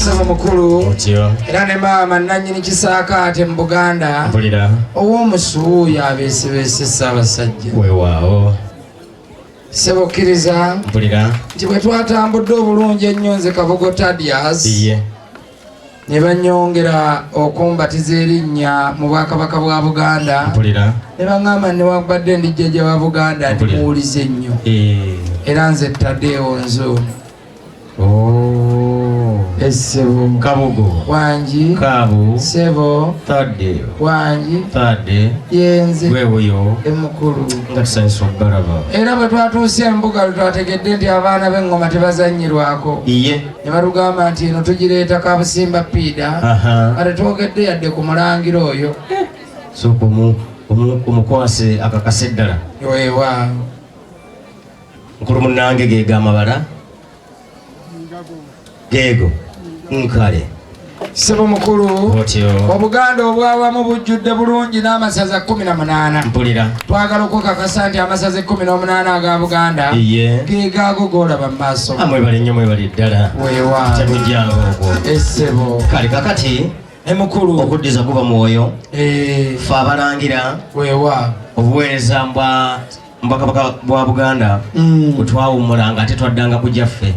Saba mukulu era ne maama nannyini kisaakaate mu Buganda ow'omusuuya abeesibese Ssaabasajja weewaawo sebokkiriza nti bwe twatambudde obulungi ennyo nze Kabogo Thaddeus ne banyongera okumbatiza erinnya mu Bwakabaka bwa Buganda ne baŋŋamba newabadde ndi jjajja wa Buganda ndi muwulize ennyo era nze Taddeyo Nzuuno Essebo Kabogo wangi Kabo Sebo Taddeyo wangi Tadde yenze weewuyo emukulu nga tusanyusa okubalaba era bwe twatuuse embuga lwetwategedde nti abaana b'eŋŋoma tebazannyirwako ne batugamba nti eno tugireeta Kabusimba Pida kale twogedde yadde ku mulangira oyo sooka omukwase akakase eddala weewaawo nkulu munnange geega amabala geego nkale Sebo mukulu Obuganda obwawamu bujjudde bulungi n'amasaza 18 mpulira twagala okukakasa nti amasaza 18 aga Buganda geegaago g'olaba mu maaso mwebale nnyo mwebale ddala weewaawo temujjanga okwo Essebo kale kakati emukulu okuddiza kuba mwoyo fe abalangira weewaawo obuweereza Bwakabaka bwa Buganda bwe twawummulanga ate twaddanga kujjaffe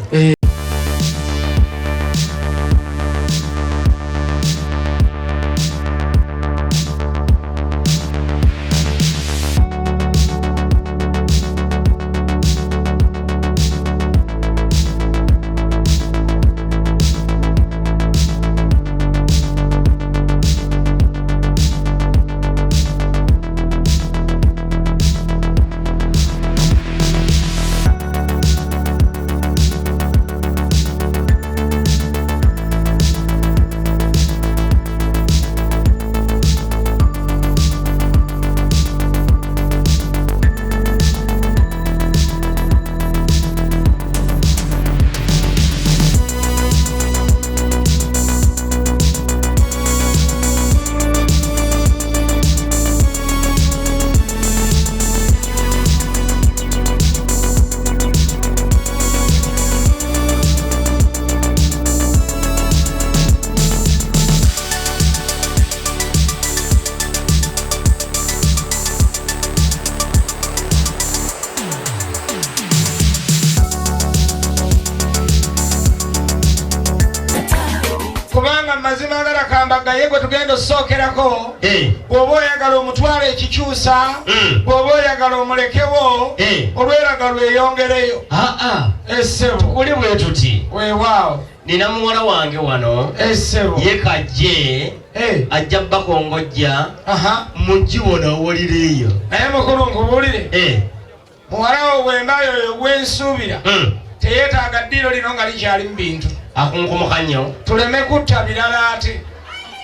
mazima ngala kambaga yego tugenda osookerako bw'oba oyagala omutwala ekikyusa bw'oba oyagala omulekewo olweraga lweyongereyo Essebo kuli bwe tuti weewaawo nina muwala wange wano Essebo ye kajje ajja bakongojja mugibona owulireeyo naye mukulu nkubuulire muwala wo bwembayo oyo gwensuubira teyeetaaga ddiiro lino nga likyali mu bintu akunkumuka nnyo tuleme kutta birala ate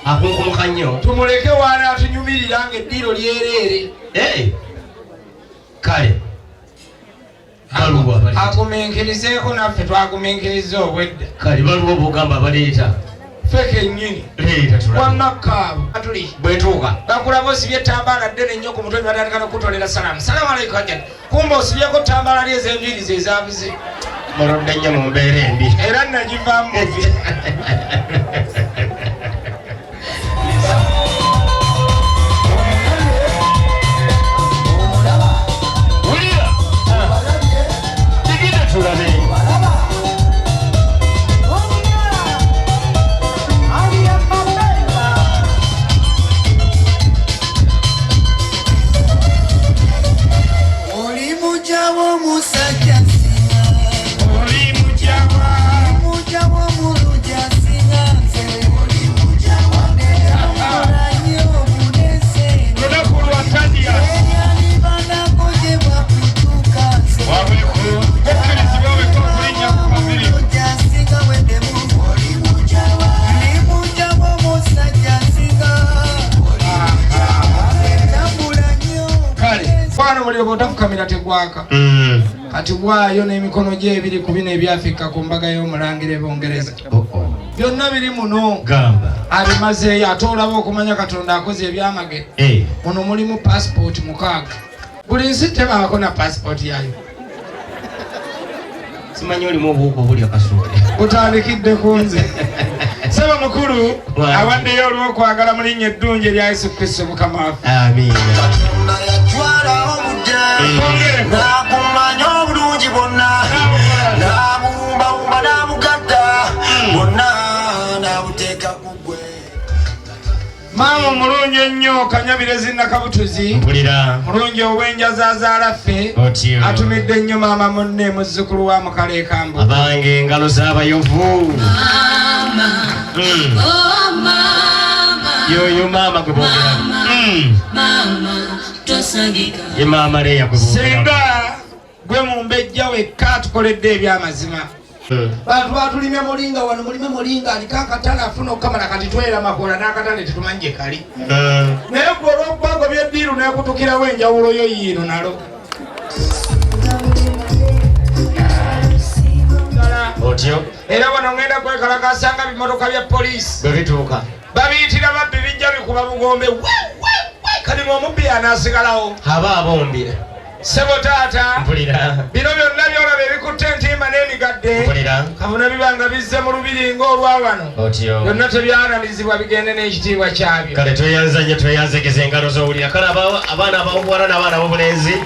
akunkumuka nnyo tumuleke waana atunyumirira ng'eddiiro lyereere kale baluwa aguminkirizeeko naffe twaguminkiriza obwedda kale baluwa obugamba baleeta ffe kennyini wannakaabu atuli bwetuuka bakulaba osibye ettambaala ddene nnyo ku mutwe batandika n'okutolera salaamu salaamu aleikum ajjana kumba osibyeko ettambaala ly ez'enviiri ezaabuze mulodde nnyo mu mbeera embi era nagivaamu muvi wulira tigide tulabe omuliro bw'otafukamira tegwaka kati gwaayo n'emikono gye ebiri ku bino ebyafikka ku mbaga y'omulangira e Bungereza byonna biri muno gamba alimazeeyo ate olaba okumanya Katonda akoze ebyamagero. Muno mulimu passport 6. Buli nsi tebaako na passport yayo. Simanyi olimu obuuko obuli akasuule. Utandikidde ku nze. Saba mukulu awaddeyo olw'okwagala mu linnya eddungi erya Yesu Kristo Mukama waffe. Amiina. Nakumanya obulungi bonna namumbawumba namugatta bonna nabuteeka ku ggwe. Maama omulungi ennyo Kanyabirezi Nakabutuzi. Mpulira. Mulungi ow'enjazazaalaffe. Otyo. Atumidde nnyo maama munne muzzukulu wa Mukale Kambo. Abange engalo z'abayovu. Oh mama. Yoyo maama gwe boogera. Mama. Tosangika. Ye maama Leya gwe boogera. Singa gwe mumbejja wekka tukoledde ebyamazima. Bantu batulimye mulinga wano mulime mulinga aliko akatale afuna okukamala kati twera makola n'akatale tetumanyi gye kali. Naye gwe olw'okubanga byeddiiru n'ekutukirawo enjawulo yo yiino nalo. Otyo. Era wano ngenda kwekalakasa nga bimotoka bya poliisi bwe bituuka babiyitira babbi bijja bikuba bugombe kati ng'omubbi anaasigalawo. aba abombi. Sebo taata. Mpulira. Bino byonna byolaba ebikutte entimba n'emigadde. Mpulira. Kabona bibanga bizze mu lubiri ng'olwa wano. Otyo. Byonna tebyanalizibwa bigende n'ekitiibwa kyabyo. Kale tweyanza nnyo tweyanzegeza engalo z'owulira. Kale abaana ab'obuwala n'abaana b'obulenzi.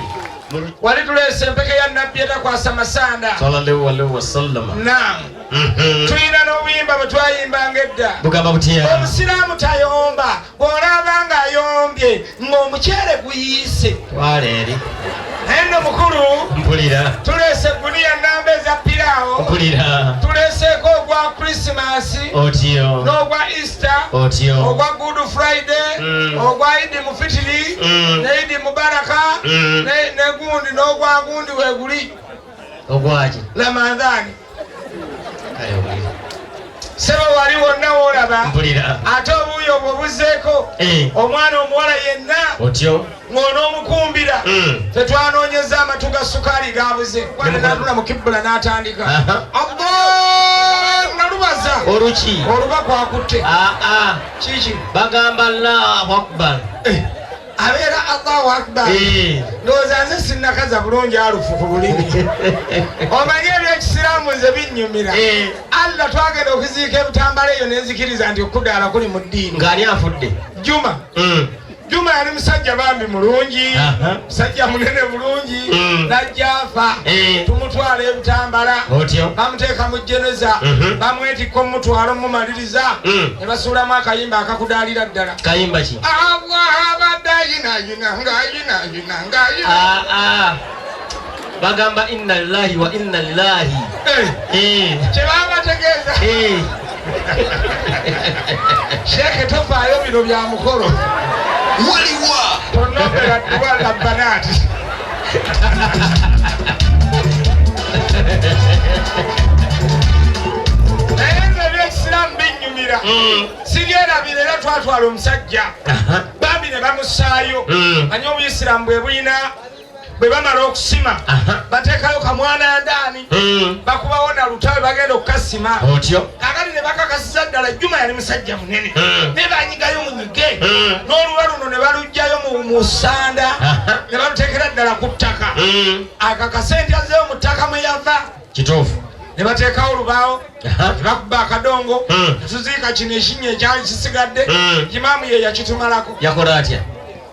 Wali tuleese empeke ya Nabbi etakwasa masanda. Sallallahu alaihi wasallam. Naam. Tuyina n'obuyimba bwe twayimbanga edda. Bugamba butya? Omusiraamu tayomba. Bw'olaba ng'ayombye ng'omuceere guyiise. Twale eri. Naye nno mukulu. Mpulira. Tuleese guniya nnamba eza piraawo. Mpulira. Tuleeseeko ogwa Christmas. Otyo. N'ogwa Easter. Otyo. Ogwa Good Friday. Ogwa Idi Mufitiri. Ne Idi Mubaraka. Ne gundi n'ogwa gundi weeguli. Ogwaki? Ramadhani. Kale oguli. Sebo wali wonna w'olaba. Mpulira. Ate obuuyo obwo buzzeeko. Omwana omuwala yenna. Otyo. Ng'onoomukumbira. Tetwanoonyeza amatu ga sukaali gabuze. Kwane n'atula mu kibbula n'atandika. Nalubaza. Oluki? Oluba kwakutte. Kiki? Bagamba Allahu Akbar. Abeera Allahu Akbar. Ndowooza nze sinnakaza bulungi alufu ku bulimi. Omanyi ebyekisiraamu nze binnyumira. Allah twagenda okuziika ebitambala eyo nenzikiriza nti okudaala kuli mu ddiini. Ng'ani afudde? Juma. Juma yali musajja bambi mulungi. Musajja munene bulungi. Najja afa. Tumutwala ebitambala. Otyo. Bamuteeka mu jeneza. Bamwetikka omutwalo mumaliriza. Ne basuulamu akayimba akakudaalira ddala. Kayimba ki? Allah abadde ayinaayina ng'ayinaayina ng'ayina. Bagamba inna lillahi wa inna ilaihi. Kye babategeeza. Sheekhe tofaayo bino bya mukolo. Waliwa. Tonobera dduwa labbanaati. Naye nze ebyekisiraamu binnyumira. Siryerabira era twatwala omusajja. Bambi ne bamusaayo. Manyi obuyisiraamu bwe bulina bwe bamala okusima bateekayo kamwana ndaani bakubawo na lutawe bagenda okukasima. Otyo. Kakati ne bakakasiza ddala Juma yali musajja munene ne banyigayo munyige n'oluwa luno ne balugjayo mu ssanda ne baluteekera ddala ku ttaka. Akakase azeewo mu ttaka mwe yava kituufu. ne bateekawo olubaawo ne bakuba akadongo tuziika kino ekinnya ekyali kisigadde imaamu ye yakitumalako. Yakola atya?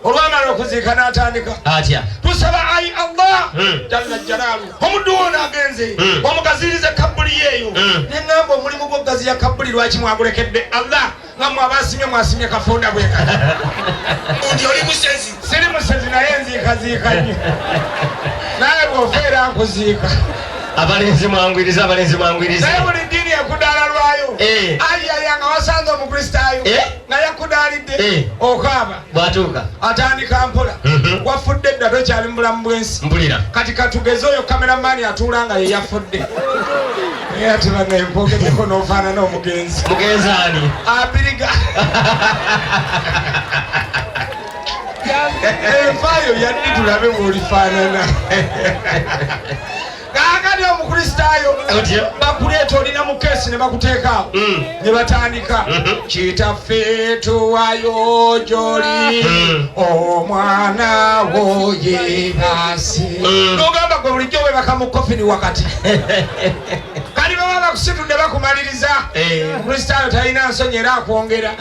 Olwamala okuziika n'atandika atya? Tusaba ayi Allah jalla jalaalu omuddu wo n'agenze omugazirize kabbuli yeeyo ne ŋŋamba omulimu gw'okugaziya kabbuli lwaki mwagulekedde Allah nga mmwe abasimye mwasimye kafonda bwe kati. Ndi oli musezi. Siri musezi naye nziikaziika nnyo naye bw'ofeera nkuziika. Abalenzi mwangwiriza, abalenzi mwangwiriza. Naye buli ddiini ekudaala lwayo. Ayaya nga wasanze omukristaayo nga yakudaalidde okaaba bw'atuuka atandika mpola. Wafudde edda tokyali mu bulamu bw'ensi. Mpulira. Kati katugeze oyo kameramaani atuula nga ye yafudde. Naye ate banaye mpogeddeko n'ofaanana omugenzi. Mugenzi ani? Abiriga. Enfaayo yaddi tulabe bw'olifaanana. Kakati omukristaayo bakuleeta olina mu keesi ne bakuteekaawo ne batandika kitaffe tuwayo gy'oli omwana wo yeebase n'ogamba gwe bulijjo webaka mu kofini wakati kali baba bakusitudde bakumaliriza omukristaayo talina nsonyi era akwongera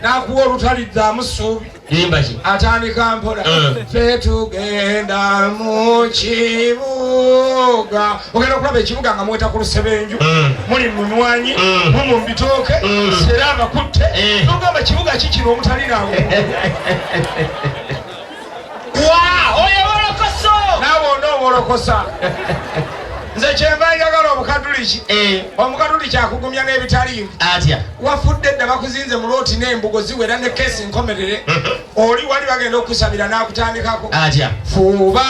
n'akuwa olutaliddaamu ssuubi atandika mpola ffe tugenda mu kibuga ogenda okulaba ekibuga nga mweta ku lusebenju muli mu mwanyi mu bitooke era abakutte nogamba kibuga kikino omutalinawo oyo wolokoso nawe onoowolokosa nze kyenva njagala omukatuliki omukatuliki akugumya n'ebitaliimu wafudde edda bakuzinze mu looti n'embugo ziwera ne keesi nkomerere oli wali bagenda okusabira n'akutandikako fuba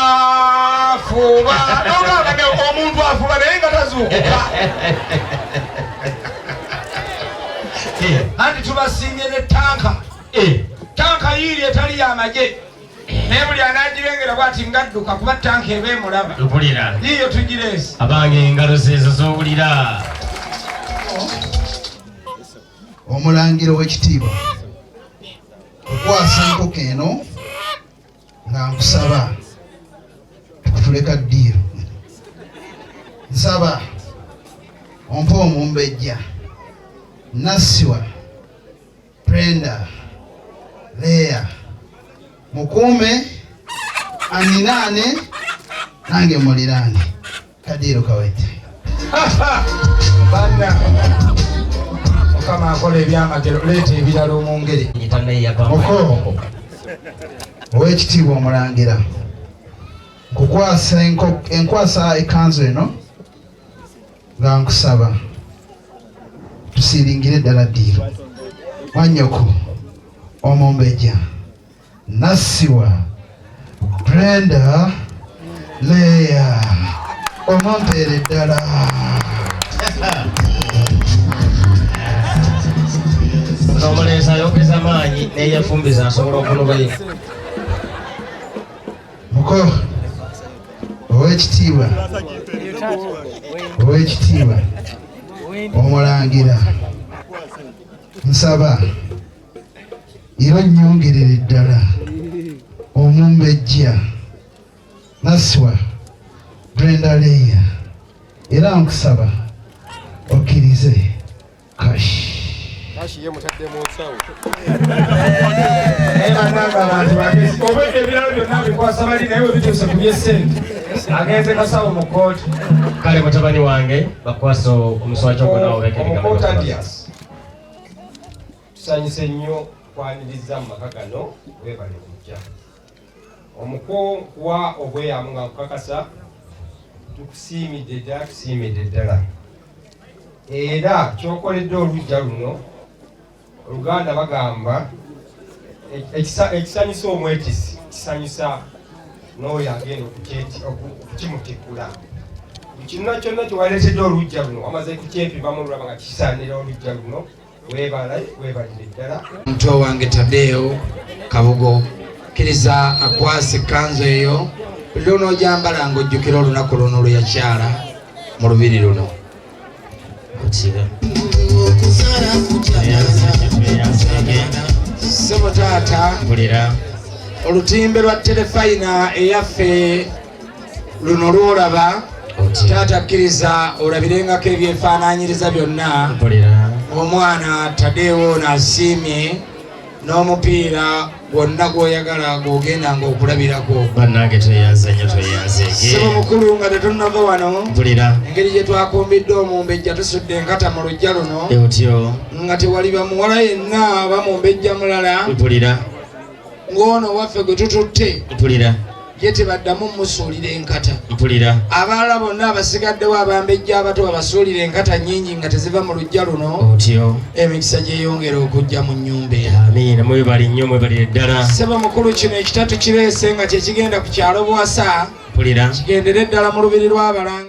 nogamba omuntu afuba naye nga tazuukuka anti tubasiimye ne tanka yiiri etali y'amagye naye buli anagirengera bwati ngadduka kuba tanka eba emulaba yiyo tugireesi abange engalo zeezo z'owulira omulangiro w'ekitiibwa okwasa enkoko eno nga nkusaba tukutuleka ddiiro nsaba ompa omumbejja Nassiwa Brenda Leah mukuume aninaane nange muliraane Kadiiro Kawete banna mukama akola ebyamagero leeta ebirala omungeri moko ow'ekitiibwa omulangira nkukwasa ekanzu eno nga nkusaba tusiringire ddala ddiiro Wannyoko omumbejja Nassiwa Brenda Leah omumpeere ddala n'omulenzi ayongeza maanyi n'eyefumbiza asobola okunobayo muko ow'ekitiibwa omulangira nsaba era nnyongerere ddala omumbejja Nassiwa Brenda Leah era nkusaba okkirize kashi ye mutaddemu nsawo oba ebiralo byonna bikwasa bali naye webituuse ku byesente agenze kasawo mu kooti kale mutabani wange bakwasa omuswaki omukootadias tusanyuse nnyo kwaniriza mu maka gano webale kujja omukowa obweyamu nga nkukakasa tukusiimidde ddala era kyokoledde olujja luno Oluganda bagamba ekisanyusa omwetisi kisanyusa n'oyo agenda okukimutikula kyonna kyonna kyewaleetedde olujja luno wamaze kukyempimamu olulaba nga kisaanira olujja luno weebalire ddala omuntu wange Tadeo Kabugo kkiriza akwasa ekkanzu eyo buli onoojambala ng'ojjukira olunaku luno lwe yakyala mu lubiri luno ssebo taata olutimbe lwa terefayina eyaffe luno lwolaba taata kkiriza olabirengako ebyefaanaanyiriza byonna omwana Tadeo n'asiimye n'omupiira gwonna gw'oyagala gw'ogendanga okulabirako bannange tweyanze nnyo ssebo mukulu nga tetunava wano engeri gye twakumbidde omumbejja tusudde enkata mu lujja luno nga tewali bamuwala yenna bamumbejja mulala ng'ono waffe gwe tututte ye tebaddamu musuulira enkata abalala bonna abasigaddewo abambejja abato babasuulira enkata nnyingi nga teziva mu lujja luno emikisa gyeyongera okujja mu nnyumba eyo ssebo mukulu kino ekitatu kireese nga kyekigenda ku kyalo Bwasa kigendere ddala mu lubiri lw'abalanga